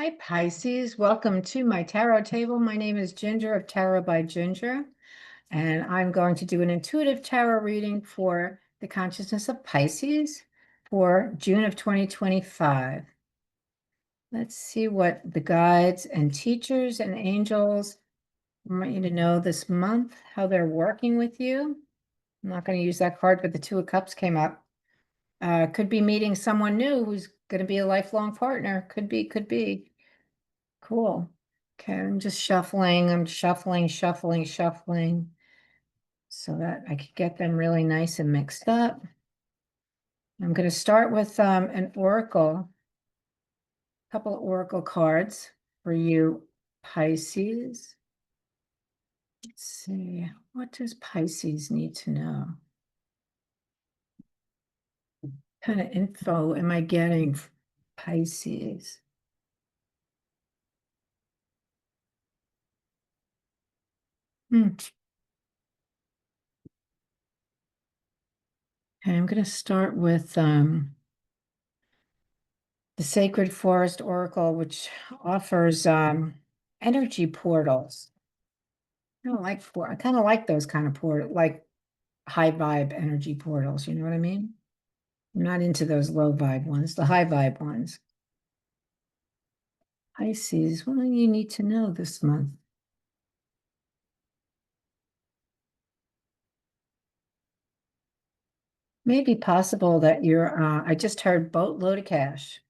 Hi, Pisces. Welcome to my tarot table. My name is Ginger of Tarot by Ginger, and I'm going to do an intuitive tarot reading for the consciousness of Pisces for June of 2025. Let's see what the guides and teachers and angels want you to know this month, how they're working with you. I'm not going to use that card, but the Two of Cups came up. Could be meeting someone new who's going to be a lifelong partner. Could be. Cool. Okay, I'm just shuffling. I'm shuffling so that I could get them really nice and mixed up. I'm going to start with an oracle, a couple of oracle cards for you, Pisces. Let's see, what does Pisces need to know? What kind of info am I getting, Pisces? Okay, I'm going to start with the Sacred Forest Oracle, which offers energy portals. I kind of like those kind of portal, like high vibe energy portals. You know what I mean? I'm not into those low vibe ones, the high vibe ones. Pisces, what do you need to know this month? Maybe possible that I just heard boatload of cash.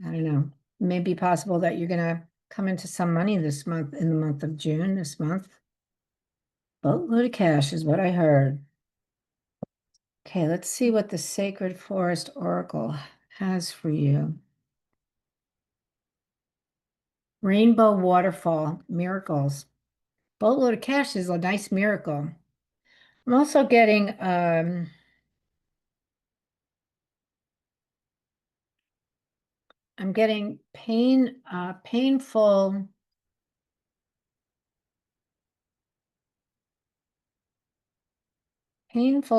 I don't know. Maybe possible that you're gonna come into some money this month, in the month of June, this month. Boatload of cash is what I heard. Okay, let's see what the Sacred Forest Oracle has for you. Rainbow waterfall, miracles. Boatload of cash is a nice miracle. I'm also getting I'm getting painful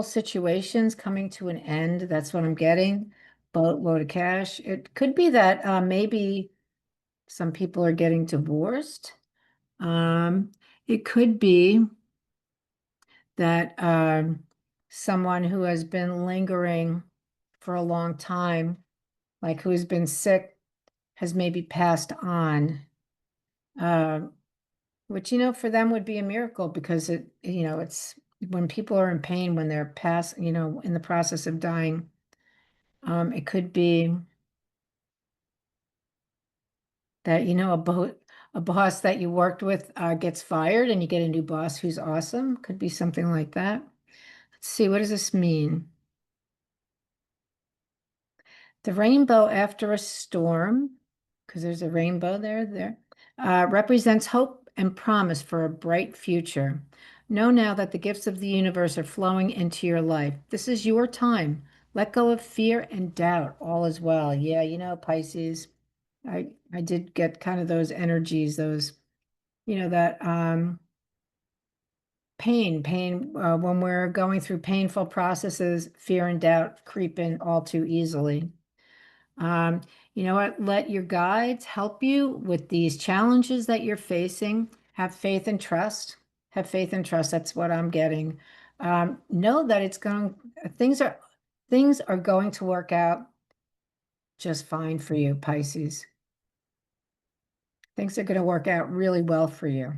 situations coming to an end. That's what I'm getting. Boatload of cash. It could be that maybe some people are getting divorced. It could be that someone who has been lingering for a long time, like who's been sick, has maybe passed on. Uh, which, for them would be a miracle because it's when people are in pain, when they're in the process of dying. It could be that, a boss that you worked with gets fired and you get a new boss who's awesome. Could be something like that. Let's see, what does this mean? The rainbow after a storm, because there's a rainbow there, represents hope and promise for a bright future. Know now that the gifts of the universe are flowing into your life. This is your time. Let go of fear and doubt. All is well. Yeah, Pisces, I did get kind of those energies, those, that pain, when we're going through painful processes, fear and doubt creep in all too easily. You know what? Let your guides help you with these challenges that you're facing. Have faith and trust. Have faith and trust. That's what I'm getting. Know that things are going to work out just fine for you, Pisces. Things are going to work out really well for you.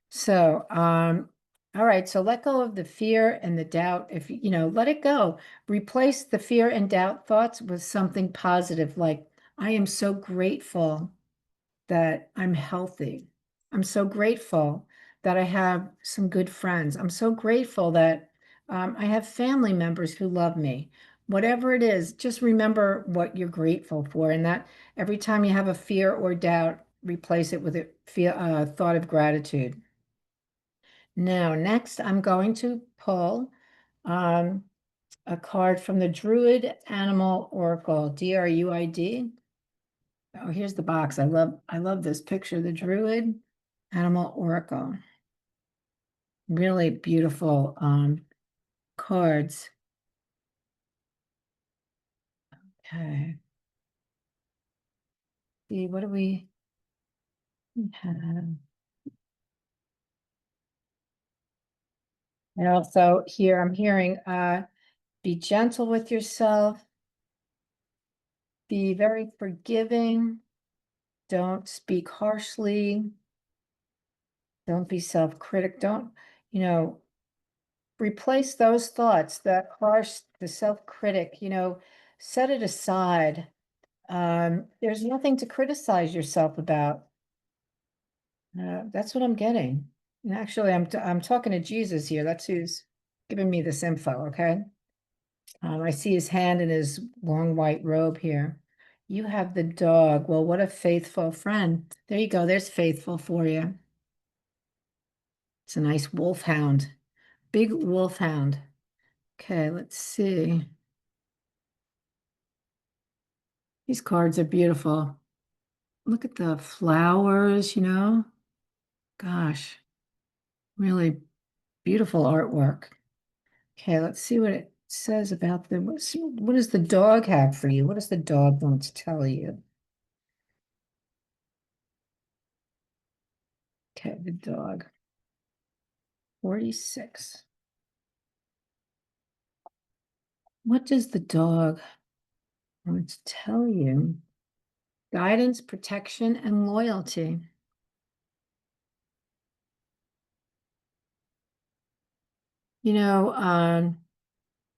So, all right, so let go of the fear and the doubt. If let it go. Replace the fear and doubt thoughts with something positive, like, I am so grateful that I'm healthy. I'm so grateful that I have some good friends. I'm so grateful that I have family members who love me. Whatever it is, just remember what you're grateful for, and that every time you have a fear or doubt, replace it with a thought of gratitude. Now, next, I'm going to pull um, a card from the Druid Animal Oracle, Druid. Oh, here's the box. I love this picture, the Druid Animal Oracle. Really beautiful cards. Okay. See, what do we have? And also here, I'm hearing, be gentle with yourself, be very forgiving, don't speak harshly, don't be self-critic, don't, you know, replace those thoughts, that harsh, the self-critic, set it aside. There's nothing to criticize yourself about. That's what I'm getting. And actually, I'm talking to Jesus here. That's who's giving me this info, okay? I see his hand in his long white robe here. You have the dog. Well, what a faithful friend. There you go. There's faithful for you. It's a nice wolfhound. Big wolfhound. Okay, let's see. These cards are beautiful. Look at the flowers. Gosh, really beautiful artwork. Okay, let's see what it says about them. What does the dog have for you? What does the dog want to tell you? Okay, the dog. 46. What does the dog want to tell you? Guidance, protection, and loyalty. You know,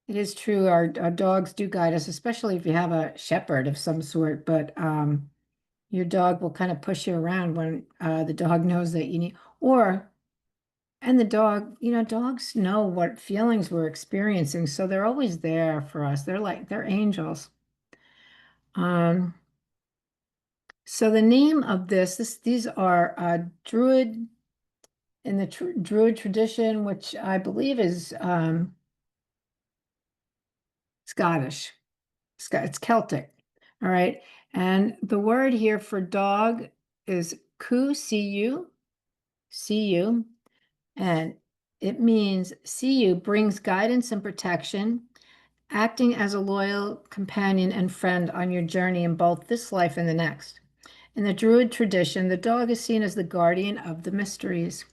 it is true, our dogs do guide us, especially if you have a shepherd of some sort, but your dog will kind of push you around when the dog knows that you need, and the dog, dogs know what feelings we're experiencing, so they're always there for us. They're angels. Um, so the name of these are Druid in the Druid tradition, which I believe is Scottish. It's Celtic. All right. And the word here for dog is cu, cu, and it means cu brings guidance and protection, acting as a loyal companion and friend on your journey in both this life and the next. In the Druid tradition, the dog is seen as the guardian of the mysteries.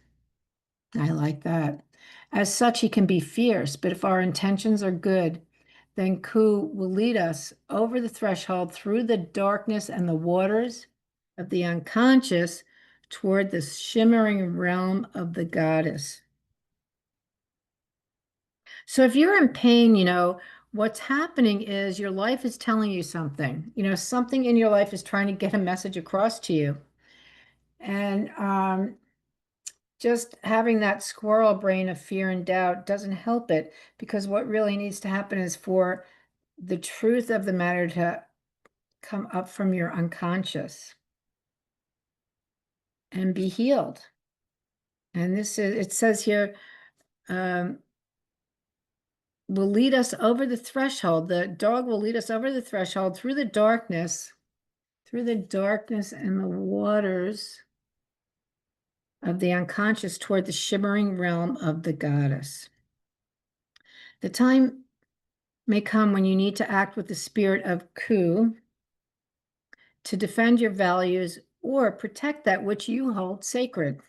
I like that. As such, he can be fierce, but if our intentions are good, then Ku will lead us over the threshold through the darkness and the waters of the unconscious toward the shimmering realm of the goddess. So if you're in pain, what's happening is your life is telling you something. Something in your life is trying to get a message across to you. And just having that squirrel brain of fear and doubt doesn't help it, because what really needs to happen is for the truth of the matter to come up from your unconscious and be healed. And it says here, um, will lead us over the threshold. The dog will lead us over the threshold through the darkness and the waters of the unconscious toward the shimmering realm of the goddess. The time may come when you need to act with the spirit of Ku to defend your values or protect that which you hold sacred.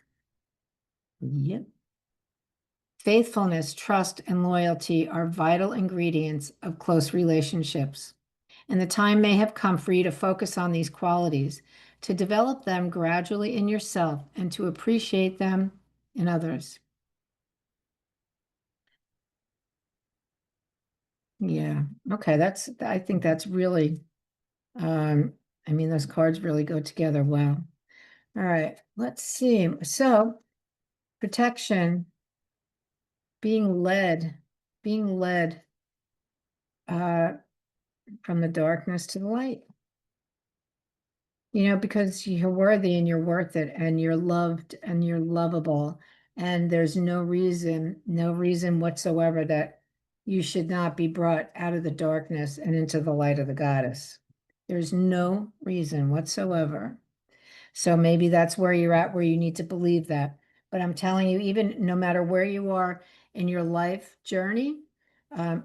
Yep. Faithfulness, trust, and loyalty are vital ingredients of close relationships. And the time may have come for you to focus on these qualities, to develop them gradually in yourself, and to appreciate them in others. Yeah. Okay. I think that's really, those cards really go together well. All right. Let's see. So, protection, being led, being led uh, from the darkness to the light. Because you're worthy and you're worth it and you're loved and you're lovable. And there's no reason whatsoever that you should not be brought out of the darkness and into the light of the goddess. There's no reason whatsoever. So maybe that's where you're at, where you need to believe that. But I'm telling you, even no matter where you are in your life journey,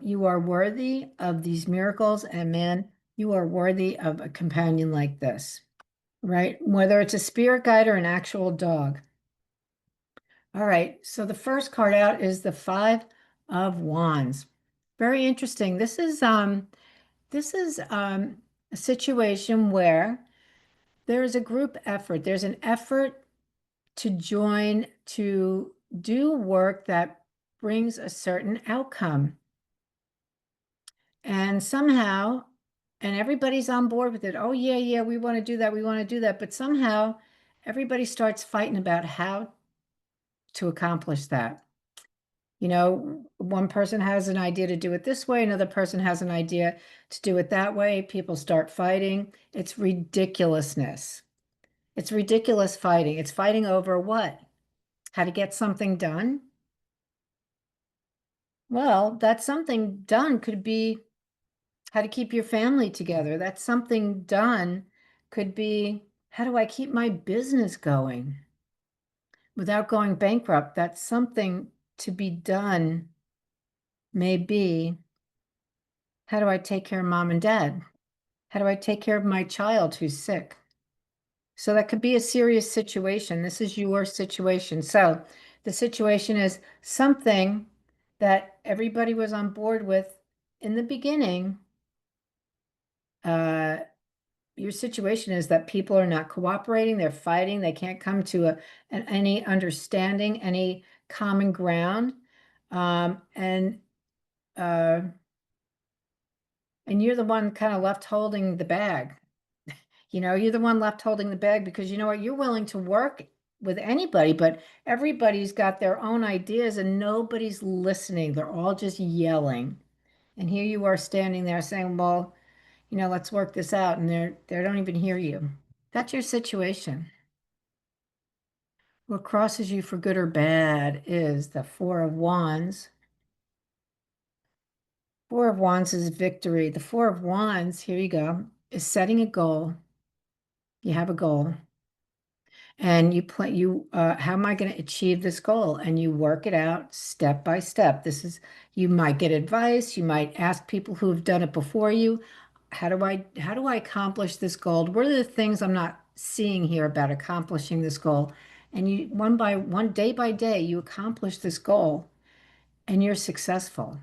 you are worthy of these miracles. And man, You are worthy of a companion like this, right? Whether it's a spirit guide or an actual dog. All right, so the first card out is the Five of Wands. Very interesting. This is a situation where there is a group effort. There's an effort to join to do work that brings a certain outcome. And somehow, and everybody's on board with it. Oh, yeah, yeah, we want to do that. We want to do that. But somehow everybody starts fighting about how to accomplish that. You know, one person has an idea to do it this way, another person has an idea to do it that way. People start fighting. It's ridiculousness. It's ridiculous fighting. It's fighting over what? How to get something done? Well, that something done could be how to keep your family together. That something done could be how do I keep my business going without going bankrupt? That's something to be done, maybe. How do I take care of mom and dad? How do I take care of my child who's sick? So that could be a serious situation. This is your situation. So the situation is something that everybody was on board with in the beginning. Uh, your situation is that people are not cooperating, they're fighting, they can't come to any understanding, any common ground. Um, and uh, and you're the one kind of left holding the bag. You know, you're the one left holding the bag because you know what, you're willing to work with anybody, but everybody's got their own ideas and nobody's listening. They're all just yelling. And here you are standing there saying, well, you know, let's work this out. And they don't even hear you. That's your situation. What crosses you for good or bad is the Four of Wands. Four of Wands is victory. The Four of Wands, here you go, is setting a goal. You have a goal. And how am I going to achieve this goal? And you work it out step by step. You might get advice, you might ask people who have done it before you. How do I accomplish this goal? What are the things I'm not seeing here about accomplishing this goal? And you one by one, day by day, you accomplish this goal and you're successful.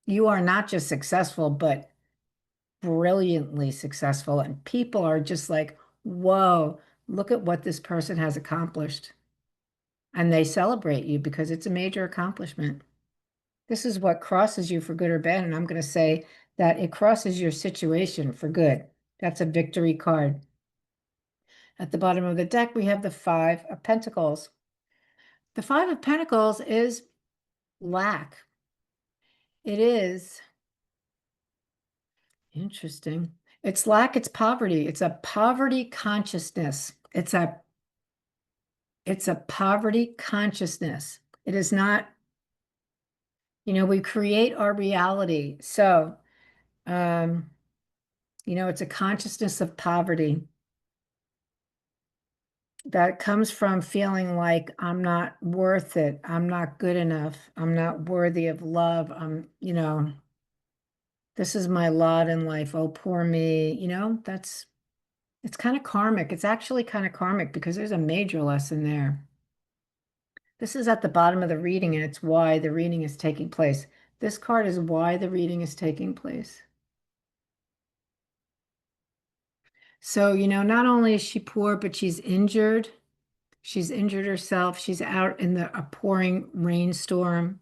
You are not just successful, but brilliantly successful. And people are just like, whoa, look at what this person has accomplished. And they celebrate you because it's a major accomplishment. This is what crosses you for good or bad. And I'm going to say that it crosses your situation for good. That's a victory card. At the bottom of the deck, we have the Five of Pentacles. The Five of Pentacles is lack. It is interesting. It's lack, it's poverty. It's a poverty consciousness. It's a poverty consciousness. It is not, we create our reality. So, um, it's a consciousness of poverty that comes from feeling like I'm not worth it. I'm not good enough. I'm not worthy of love. This is my lot in life. Oh, poor me. It's kind of karmic. It's actually kind of karmic because there's a major lesson there. This is at the bottom of the reading, and it's why the reading is taking place. This card is why the reading is taking place. So, not only is she poor, but she's injured. She's injured herself. She's out in a pouring rainstorm.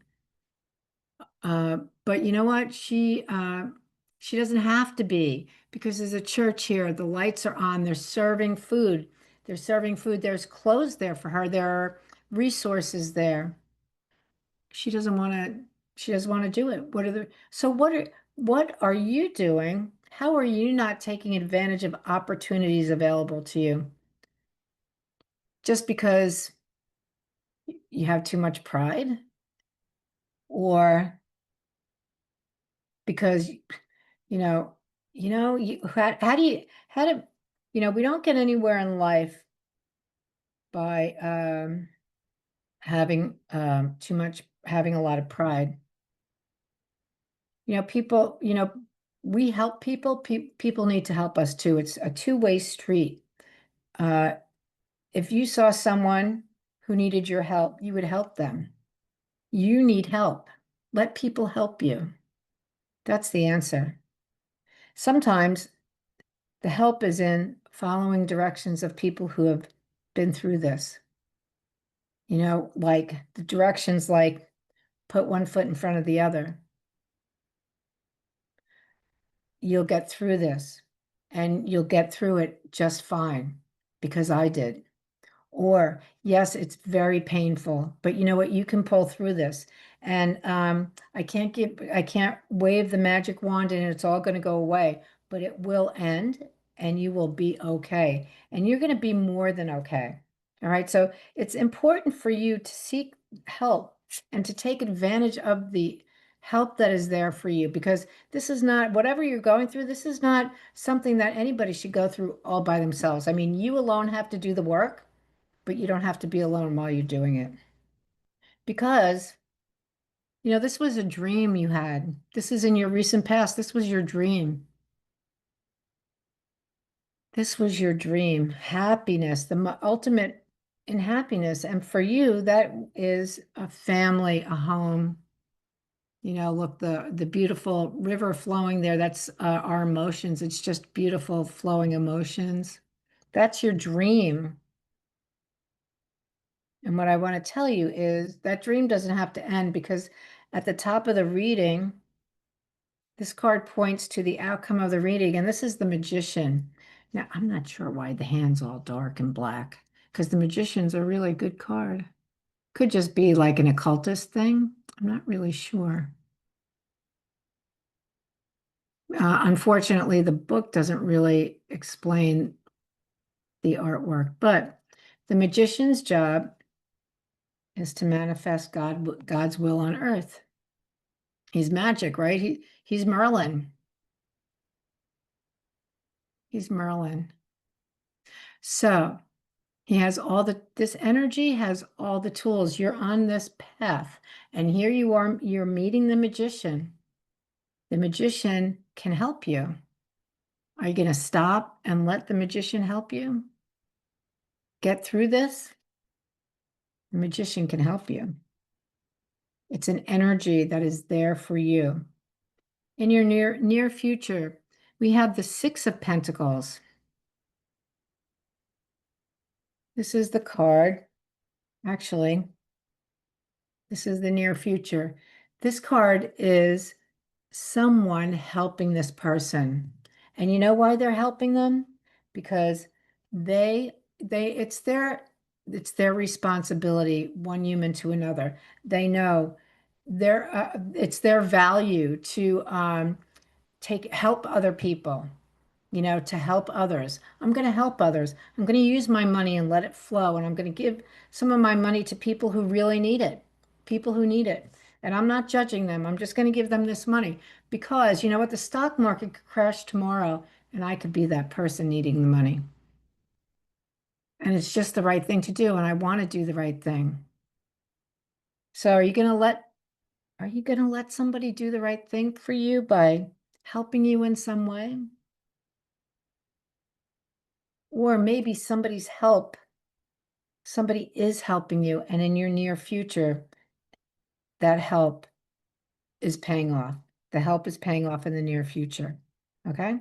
But you know what? She doesn't have to be because there's a church here. The lights are on. They're serving food. They're serving food. There's clothes there for her. There are resources there. She doesn't want to, she doesn't want to do it. What are you doing? How are you not taking advantage of opportunities available to you? Just because you have too much pride or because how do we don't get anywhere in life by having a lot of pride. People, We help people, people need to help us too. It's a two-way street. Uh, if you saw someone who needed your help, you would help them. You need help. Let people help you. That's the answer. Sometimes the help is in following directions of people who have been through this. Like the directions like put one foot in front of the other. You'll get through this and you'll get through it just fine because I did. Or, yes, it's very painful, but you know what? You can pull through this. And I can't wave the magic wand and it's all going to go away, but it will end and you will be okay. And you're going to be more than okay. All right. So it's important for you to seek help and to take advantage of the help that is there for you because this is not, whatever you're going through, this is not something that anybody should go through all by themselves. I mean, you alone have to do the work, but you don't have to be alone while you're doing it. Because, this was a dream you had. This is in your recent past. This was your dream. This was your dream. Happiness, the ultimate in happiness. And for you, that is a family, a home. Look, the beautiful river flowing there, that's our emotions. It's just beautiful flowing emotions. That's your dream. And what I want to tell you is that dream doesn't have to end because at the top of the reading, this card points to the outcome of the reading, and this is the Magician. Now, I'm not sure why the hand's all dark and black because the Magician's a really good card. Could just be like an occultist thing. I'm not really sure. Unfortunately, the book doesn't really explain the artwork, but the Magician's job is to manifest God's will on earth. He's magic, right? He's Merlin. He's Merlin. So he has this energy has all the tools. You're on this path. And here you are, you're meeting the magician. The magician can help you. Are you going to stop and let the magician help you get through this? The magician can help you. It's an energy that is there for you. In your near future, we have the Six of Pentacles. This is the card. Actually, this is the near future. This card is someone helping this person. And you know why they're helping them? Because it's their responsibility, one human to another. They know it's their value to help other people, to help others. I'm going to help others. I'm going to use my money and let it flow. And I'm going to give some of my money to people who really need it, people who need it. And I'm not judging them. I'm just going to give them this money because you know what? The stock market could crash tomorrow and I could be that person needing the money. And it's just the right thing to do. And I want to do the right thing. So are you going to let somebody do the right thing for you by helping you in some way? Or maybe somebody is helping you, and in your near future, that help is paying off. The help is paying off in the near future. Okay?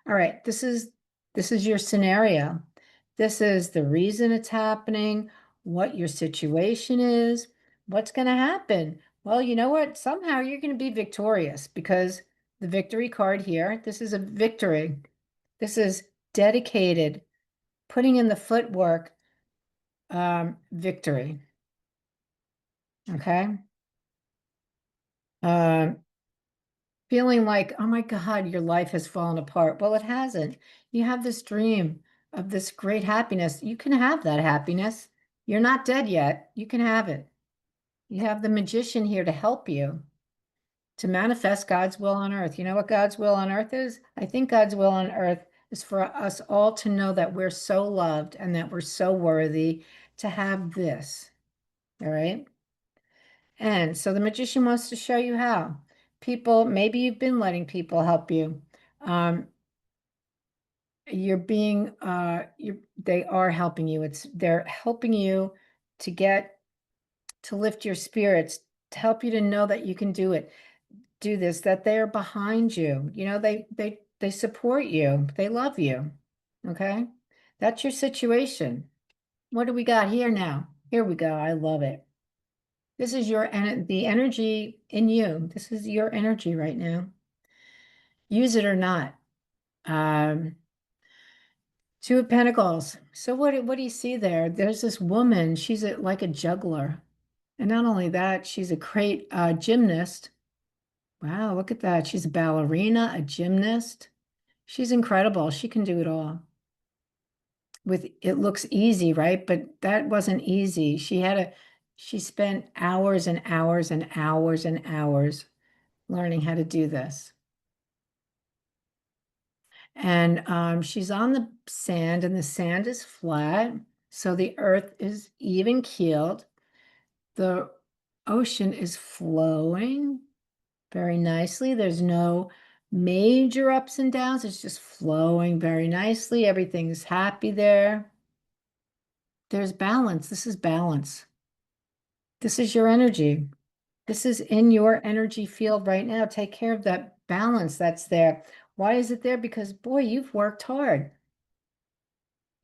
All right, this is your scenario. This is the reason it's happening, what your situation is, what's going to happen. Well, you know what? Somehow you're going to be victorious because the victory card here, this is a victory. This is dedicated, putting in the footwork, victory. Okay. Um, Feeling like, oh my God, your life has fallen apart. Well, it hasn't. You have this dream of this great happiness. You can have that happiness. You're not dead yet. You can have it. You have the magician here to help you to manifest God's will on earth. You know what God's will on earth is? I think God's will on earth is for us all to know that we're so loved and that we're so worthy to have this. All right. And so the magician wants to show you how. people, maybe you've been letting people help you. Um, you're being, they are helping you. They're helping you to to lift your spirits, to help you to know that you can do this, that they're behind you. They support you. They love you. Okay. That's your situation. What do we got here now? Here we go. I love it. This is the energy in you. This is your energy right now. Use it or not. Um, Two of Pentacles. So what do you see there? There's this woman. She's like a juggler. And not only that, she's a great gymnast. Wow, look at that. She's a ballerina, a gymnast. She's incredible. She can do it all. With it looks easy, right? But that wasn't easy. She spent hours and hours and hours and hours learning how to do this. And she's on the sand, and the sand is flat, so the earth is even keeled. The ocean is flowing very nicely. There's no major ups and downs. It's just flowing very nicely. Everything's happy there. There's balance. This is balance. This is your energy. This is in your energy field right now. Take care of that balance that's there. Why is it there? Because, boy, you've worked hard.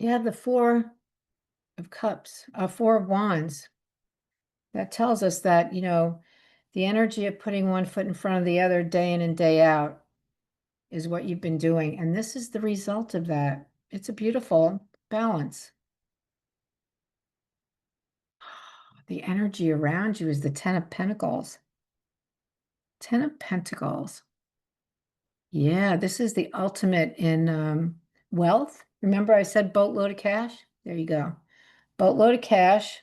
You have the Four of Cups, Four of Wands. That tells us that, the energy of putting one foot in front of the other day in and day out is what you've been doing. And this is the result of that. It's a beautiful balance. The energy around you is the Ten of Pentacles. Ten of Pentacles. Yeah, this is the ultimate in wealth. Remember I said boatload of cash? There you go. Boatload of cash.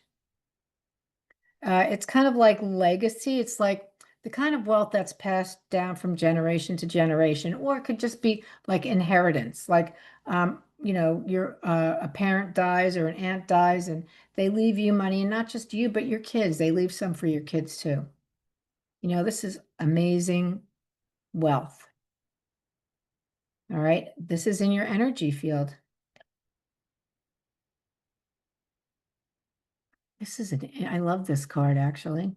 It's kind of like legacy. It's like the kind of wealth that's passed down from generation to generation, or it could just be like inheritance. Like, a parent dies or an aunt dies, and they leave you money, and not just you, but your kids. They leave some for your kids too. This is amazing wealth. All right. This is in your energy field. I love this card actually.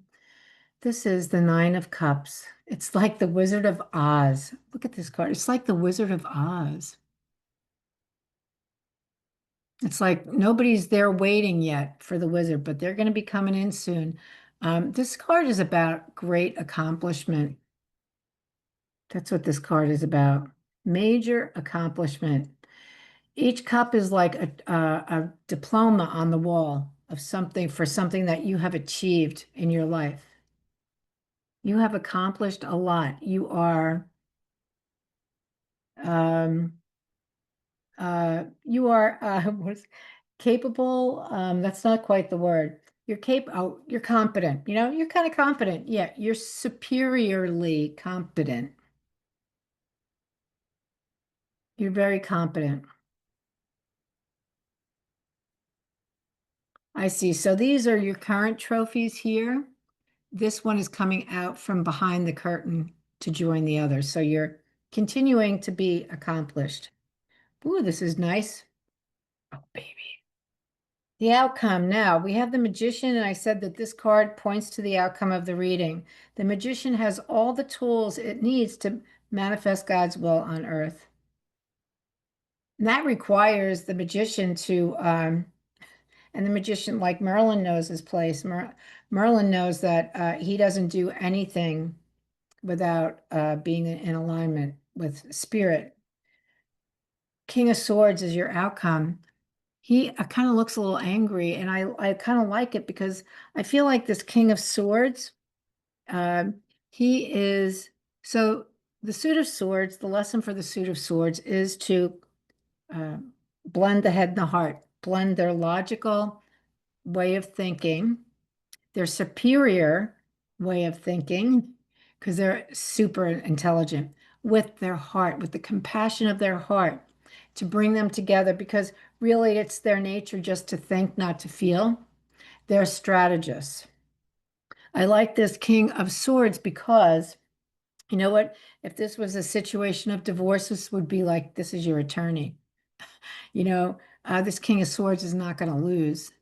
This is the Nine of Cups. It's like the Wizard of Oz. Look at this card. It's like the Wizard of Oz. It's like nobody's there waiting yet for the wizard, but they're going to be coming in soon. This card is about great accomplishment. That's what this card is about. Major accomplishment. Each cup is like a diploma on the wall of something that you have achieved in your life. You have accomplished a lot. You are um, what's capable. That's not quite the word. You're competent. You're kind of confident. Yeah, you're superiorly competent. You're very competent. I see. So these are your current trophies here. This one is coming out from behind the curtain to join the others. So you're continuing to be accomplished. Ooh, this is nice. Oh, baby. The outcome. Now, we have the Magician, and I said that this card points to the outcome of the reading. The Magician has all the tools it needs to manifest God's will on earth. And that requires the Magician and the Magician, like Merlin knows his place. Merlin knows that he doesn't do anything without being in alignment with spirit. King of Swords is your outcome. He kind of looks a little angry, and I kind of like it because I feel like this King of Swords, um, he is so the suit of swords, the lesson for the suit of swords is to uh, blend the head and the heart, blend their logical way of thinking, their superior way of thinking, because they're super intelligent, with their heart, with the compassion of their heart, to bring them together, because really it's their nature just to think, not to feel. They're strategists. I like this King of Swords because You know what? If this was a situation of divorce, this would be like, this is your attorney. You know, this King of Swords is not going to lose.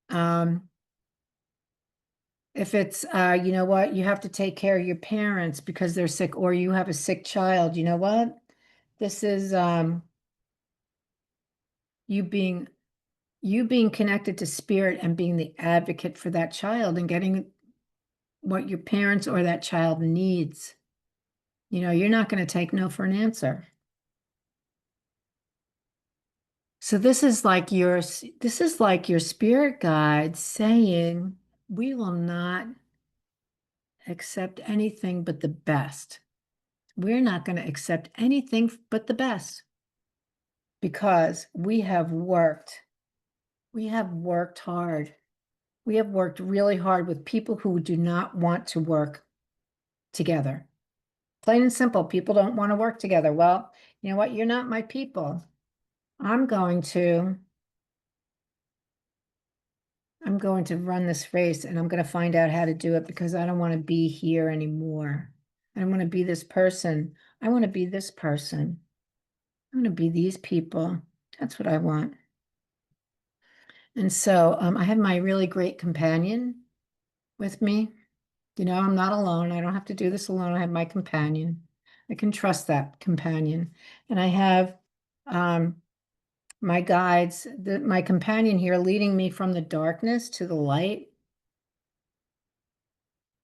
Um, if it's, you know what, you have to take care of your parents because they're sick, or you have a sick child, you know what? This is you being you being connected to spirit and being the advocate for that child and getting what your parents or that child needs. You know, you're not going to take no for an answer. So this is like your spirit guide saying, we will not accept anything but the best. We're not going to accept anything but the best because we have worked hard. We have worked really hard with people who do not want to work together. Plain and simple, people don't want to work together. Well, you know what? You're not my people. I'm going to I'm going to run this race and I'm going to find out how to do it because I don't want to be here anymore. I don't want to be this person. I want to be this person. I want to be these people. That's what I want. And so I have my really great companion with me. You know, I'm not alone. I don't have to do this alone. I have my companion. I can trust that companion. And I have um, my guides, my companion here leading me from the darkness to the light,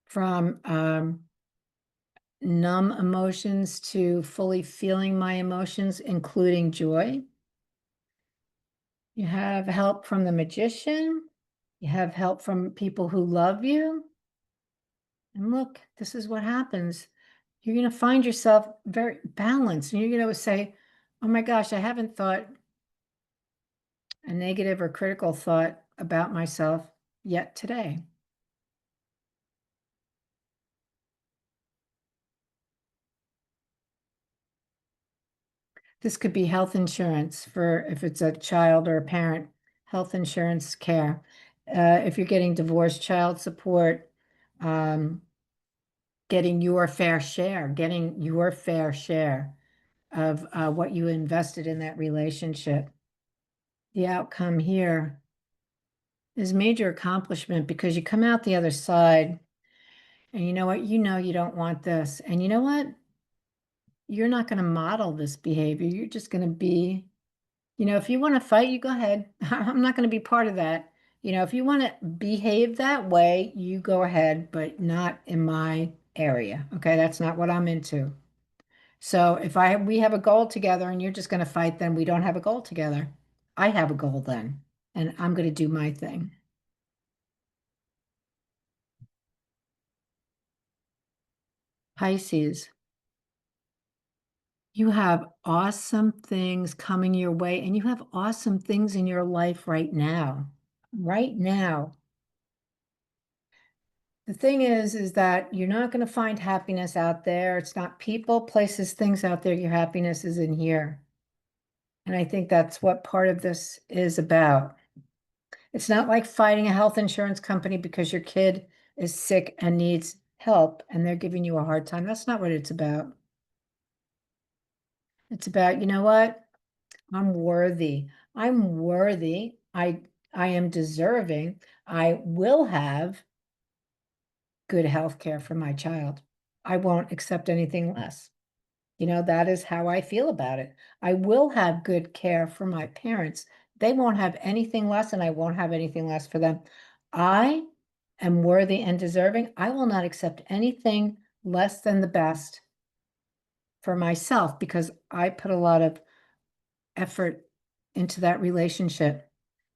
from numb emotions to fully feeling my emotions, including joy. You have help from the magician. You have help from people who love you. And look, this is what happens. You're going to find yourself very balanced, and you're going to say, oh my gosh, I haven't thought a negative or critical thought about myself yet today. This could be health insurance for if it's a child or a parent, health insurance care. If you're getting divorced, child support, um, getting your fair share of what you invested in that relationship. The outcome here is major accomplishment because you come out the other side and you know what? You know you don't want this. And you know what? You're not going to model this behavior. You're just going to be, you know, if you want to fight, you go ahead. I'm not going to be part of that. You know, if you want to behave that way, you go ahead, but not in my area. Okay, that's not what I'm into. So if we have a goal together and you're just going to fight, then we don't have a goal together. I have a goal then, and I'm going to do my thing. Pisces, you have awesome things coming your way, and you have awesome things in your life right now. Right now. The thing is that you're not going to find happiness out there. It's not people, places, things out there. Your happiness is in here. And I think that's what part of this is about. It's not like fighting a health insurance company because your kid is sick and needs help and they're giving you a hard time. That's not what it's about. It's about, you know what? I'm worthy. I'm worthy. I am deserving. I will have good health care for my child. I won't accept anything less. You know, that is how I feel about it. I will have good care for my parents. They won't have anything less, and I won't have anything less for them. I am worthy and deserving. I will not accept anything less than the best for myself because I put a lot of effort into that relationship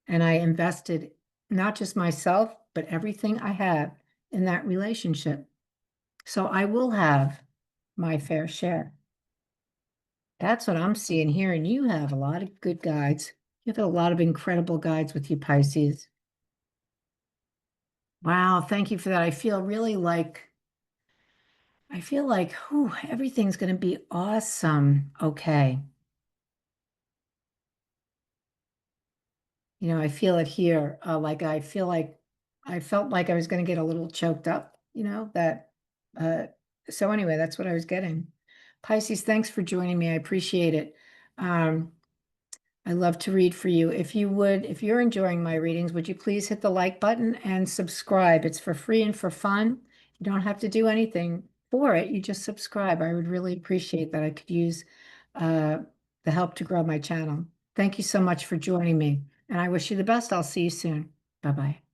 and I invested not just myself, but everything I have in that relationship. So I will have my fair share. That's what I'm seeing here. And you have a lot of good guides. You have a lot of incredible guides with you, Pisces. Wow, thank you for that. I feel like, whew, everything's going to be awesome. Okay. You know, I feel it here. Like I feel like I felt like I was going to get a little choked up, you know, that Uh, so anyway, that's what I was getting. Pisces, thanks for joining me. I appreciate it. Um, I love to read for you. If you would, if you're enjoying my readings, would you please hit the like button and subscribe? It's for free and for fun. You don't have to do anything for it. You just subscribe. I would really appreciate that. I could use uh, the help to grow my channel. Thank you so much for joining me, and I wish you the best. I'll see you soon. Bye-bye.